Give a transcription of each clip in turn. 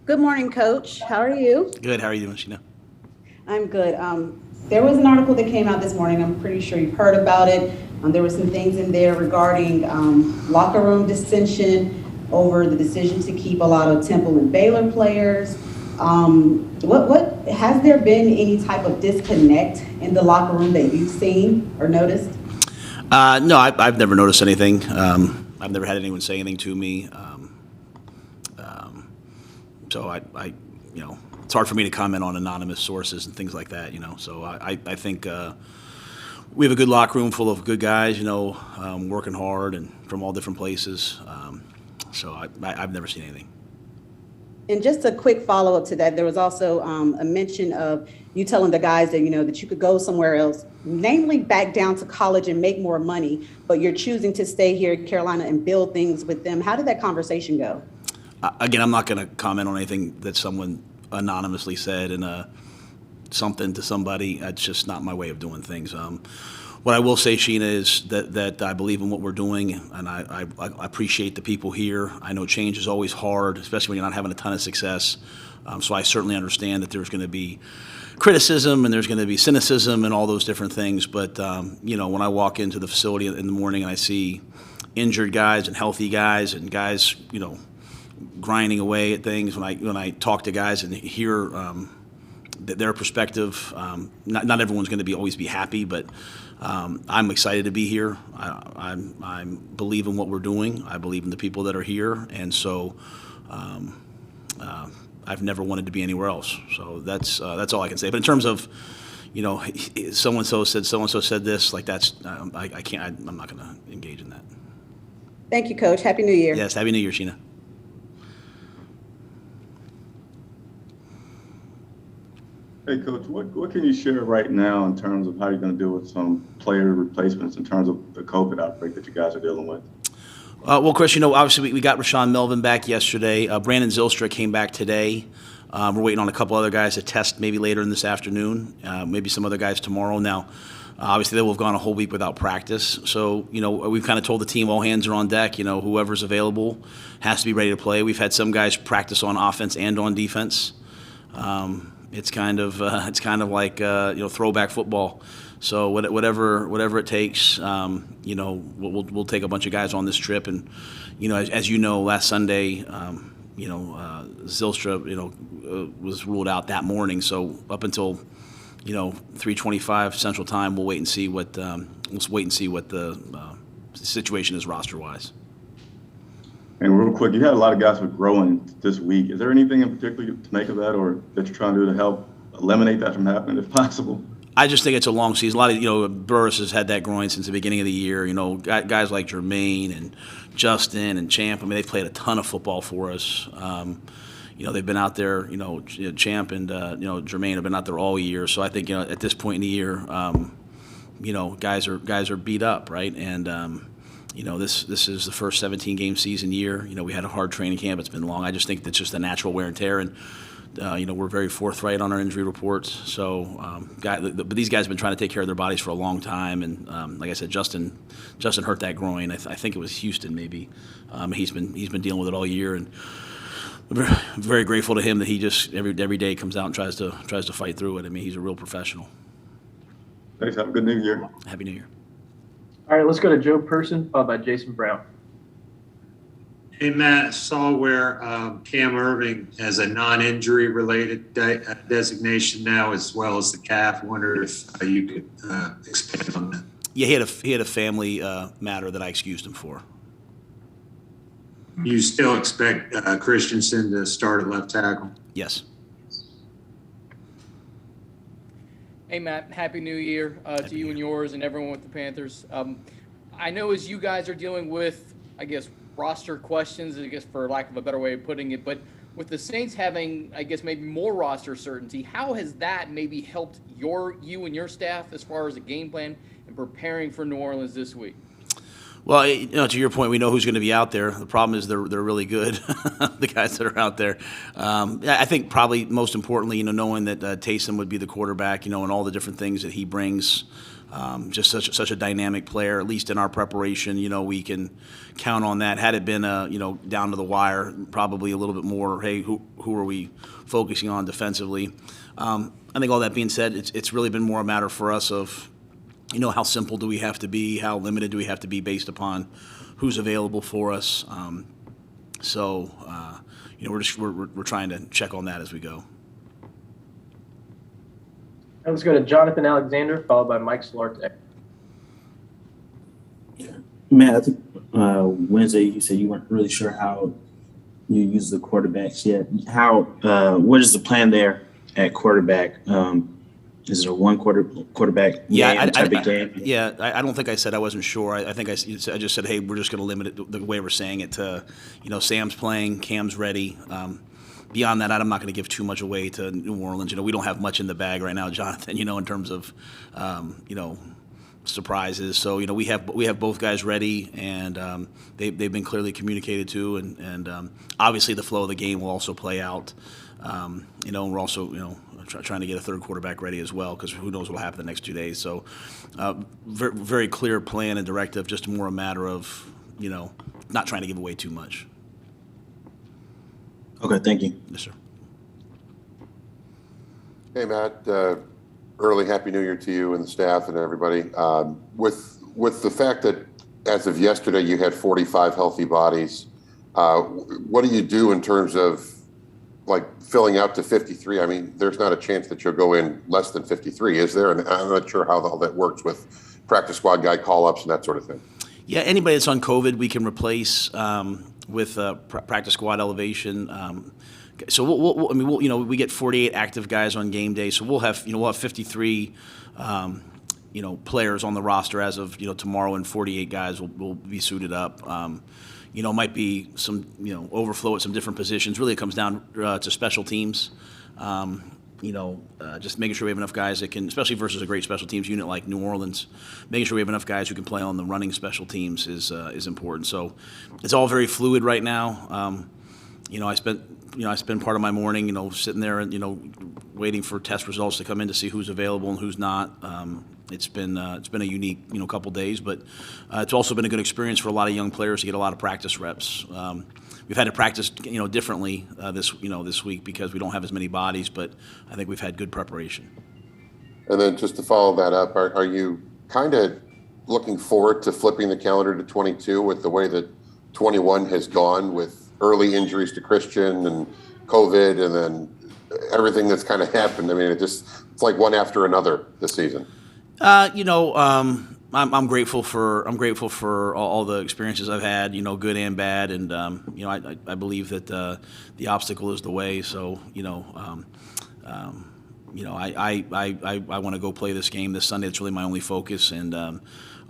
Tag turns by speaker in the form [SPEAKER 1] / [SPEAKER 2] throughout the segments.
[SPEAKER 1] Good morning, Coach. How are you?
[SPEAKER 2] Good. How are you doing, Sheena?
[SPEAKER 1] I'm good. There was an article that came out this morning. I'm pretty sure you've heard about it. There were some things in there regarding locker room dissension over the decision to keep a lot of Temple and Baylor players. What has there been any type of disconnect in the locker room that you've seen or noticed?
[SPEAKER 2] No, I've never noticed anything. I've never had anyone say anything to me. So it's hard for me to comment on anonymous sources and things like that. So I think we have a good locker room full of good guys. Working hard and from all different places. So I've never seen anything.
[SPEAKER 1] And just a quick follow up to that, there was also a mention of you telling the guys that that you could go somewhere else, namely back down to college and make more money, but you're choosing to stay here in Carolina and build things with them. How did that conversation go?
[SPEAKER 2] Again, I'm not going to comment on anything that someone anonymously said in something to somebody. That's just not my way of doing things. What I will say, Sheena, is that I believe in what we're doing, and I appreciate the people here. I know change is always hard, especially when you're not having a ton of success. So I certainly understand that there's going to be criticism and there's going to be cynicism and all those different things. But when I walk into the facility in the morning and I see injured guys and healthy guys and guys, grinding away at things, when I talk to guys and hear their perspective, not everyone's going to always be happy, but I'm excited to be here. I believe in what we're doing. I believe in the people that are here, and so I've never wanted to be anywhere else. So that's all I can say. But in terms of so and so said this, like that's I can't. I'm not going to engage in that.
[SPEAKER 1] Thank you, Coach. Happy New Year.
[SPEAKER 2] Yes, happy New Year, Sheena.
[SPEAKER 3] Hey, Coach, what can you share right now in terms of how you're going to deal with some player replacements in terms of the COVID outbreak that you guys are dealing with?
[SPEAKER 2] Well, Chris, obviously we got Rashawn Melvin back yesterday. Brandon Zylstra came back today. We're waiting on a couple other guys to test maybe later in this afternoon, maybe some other guys tomorrow. Now, obviously they will have gone a whole week without practice. So, we've kind of told the team all hands are on deck. Whoever's available has to be ready to play. We've had some guys practice on offense and on defense. It's kind of like throwback football. So whatever it takes, we'll take a bunch of guys on this trip, and as you know, last Sunday, Zylstra was ruled out that morning. So up until 3:25 Central Time, we'll wait and see what the situation is roster wise.
[SPEAKER 3] And real quick, you had a lot of guys with growing this week. Is there anything in particular to make of that, or that you're trying to do to help eliminate that from happening, if possible?
[SPEAKER 2] I just think it's a long season. A lot of Burris has had that groin since the beginning of the year. Guys like Jermaine and Justin and Champ. I mean, they've played a ton of football for us. They've been out there. Champ and Jermaine have been out there all year. So I think at this point in the year, guys are beat up, right? And this is the first 17 game season year. We had a hard training camp. It's been long. I just think that's just a natural wear and tear, and we're very forthright on our injury reports. So, but these guys have been trying to take care of their bodies for a long time, and like I said, Justin hurt that groin. I think it was Houston maybe. He's been dealing with it all year, and we're very grateful to him that he just every day comes out and tries to fight through it. I mean, he's a real professional.
[SPEAKER 3] Thanks. Have a good New Year.
[SPEAKER 2] Happy New Year.
[SPEAKER 4] All right, let's go to Joe Person, followed by Jason Brown.
[SPEAKER 5] Hey, Matt, saw where Cam Irving has a non-injury related designation now, as well as the calf. I wonder if you could expand on that.
[SPEAKER 2] Yeah, he had a family matter that I excused him for.
[SPEAKER 5] You still expect Christensen to start at left tackle?
[SPEAKER 2] Yes.
[SPEAKER 6] Hey, Matt, Happy New Year to you and yours and everyone with the Panthers. I know as you guys are dealing with, I guess, roster questions, I guess for lack of a better way of putting it, but with the Saints having, I guess, maybe more roster certainty, how has that maybe helped you and your staff as far as a game plan and preparing for New Orleans this week?
[SPEAKER 2] Well, to your point, we know who's going to be out there. The problem is they're really good, the guys that are out there. I think probably most importantly, knowing that Taysom would be the quarterback, and all the different things that he brings just such a dynamic player. At least in our preparation, we can count on that. Had it been down to the wire, probably a little bit more. Hey, who are we focusing on defensively? I think all that being said, it's really been more a matter for us of how simple do we have to be, how limited do we have to be based upon who's available for us. We're trying to check on that as we go.
[SPEAKER 4] Let's go to Jonathan Alexander, followed by Mike Solartek.
[SPEAKER 7] Matt, I think Wednesday you said you weren't really sure how you use the quarterbacks yet. What is the plan there at quarterback? Is it a quarterback game, type of game?
[SPEAKER 2] I don't think I said I wasn't sure. I think I just said, hey, we're just going to limit it the way we're saying it to, Sam's playing, Cam's ready. Beyond that, I'm not going to give too much away to New Orleans. We don't have much in the bag right now, Jonathan, in terms of, surprises. So, we have both guys ready, and they've been clearly communicated to, and obviously the flow of the game will also play out. And we're also, trying to get a third quarterback ready as well, because who knows what will happen the next 2 days. So very, very clear plan and directive, just more a matter of, not trying to give away too much.
[SPEAKER 7] Okay, thank you.
[SPEAKER 2] Yes, sir.
[SPEAKER 8] Hey, Matt. Early Happy New Year to you and the staff and everybody. With the fact that as of yesterday you had 45 healthy bodies, what do you do in terms of like filling out to 53? I mean, there's not a chance that you'll go in less than 53, is there? And I'm not sure how all that works with practice squad guy call-ups and that sort of thing.
[SPEAKER 2] Yeah, anybody that's on COVID, we can replace with practice squad elevation. So we get 48 active guys on game day, so we'll have 53 players on the roster as of tomorrow, and 48 guys will be suited up. Might be some overflow at some different positions. Really, it comes down to special teams. Just making sure we have enough guys that can, especially versus a great special teams unit like New Orleans, making sure we have enough guys who can play on the running special teams is important. So it's all very fluid right now. I spent part of my morning, sitting there and waiting for test results to come in to see who's available and who's not. It's been a unique couple days, but it's also been a good experience for a lot of young players to get a lot of practice reps. We've had to practice differently this week because we don't have as many bodies, but I think we've had good preparation.
[SPEAKER 8] And then just to follow that up, are you kind of looking forward to flipping the calendar to 22 with the way that 21 has gone, with early injuries to Christian and COVID and then everything that's kind of happened? I mean, it's like one after another this season.
[SPEAKER 2] I'm grateful for all the experiences I've had, good and bad, and I believe that the obstacle is the way. So I want to go play this game this Sunday. It's really my only focus, and I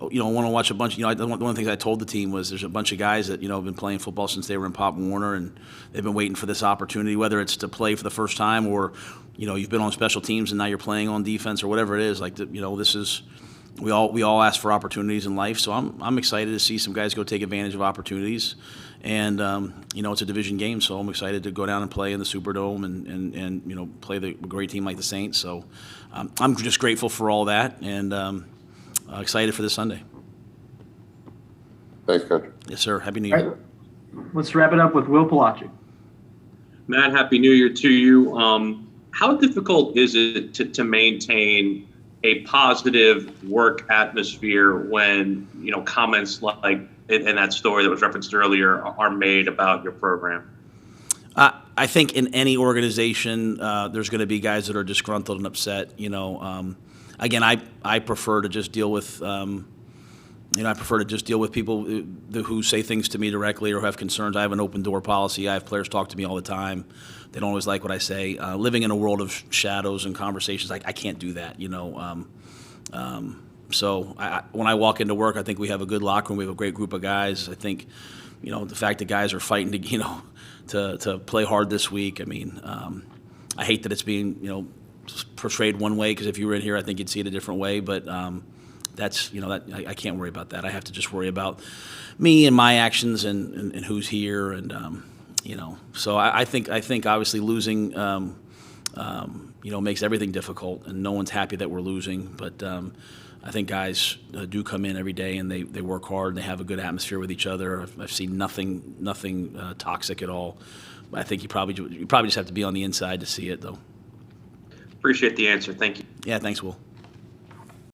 [SPEAKER 2] want to watch a bunch. One of the things I told the team was there's a bunch of guys that have been playing football since they were in Pop Warner, and they've been waiting for this opportunity, whether it's to play for the first time or you've been on special teams and now you're playing on defense or whatever it is. Like this is. We all ask for opportunities in life, so I'm excited to see some guys go take advantage of opportunities, and it's a division game, so I'm excited to go down and play in the Superdome and play the great team like the Saints. So I'm just grateful for all that, and excited for this Sunday.
[SPEAKER 8] Thanks, Coach.
[SPEAKER 2] Yes, sir. Happy New Year.
[SPEAKER 4] All right. Let's wrap it up with Will Palachi.
[SPEAKER 9] Matt, Happy New Year to you. How difficult is it to maintain a positive work atmosphere when comments like in that story that was referenced earlier are made about your program?
[SPEAKER 2] I think in any organization, there's going to be guys that are disgruntled and upset. Again, I prefer to just deal with people who say things to me directly or have concerns. I have an open door policy. I have players talk to me all the time. They don't always like what I say. Living in a world of shadows and conversations, I can't do that. So when I walk into work, I think we have a good locker room. We have a great group of guys. I think, the fact that guys are fighting to play hard this week. I mean, I hate that it's being portrayed one way, because if you were in here, I think you'd see it a different way. But that's I can't worry about that. I have to just worry about me and my actions and who's here, and So I think obviously losing makes everything difficult, and no one's happy that we're losing. But I think guys do come in every day and they work hard and they have a good atmosphere with each other. I've seen nothing toxic at all. I think you probably just have to be on the inside to see it, though.
[SPEAKER 9] Appreciate the answer. Thank you.
[SPEAKER 2] Yeah, thanks, Will.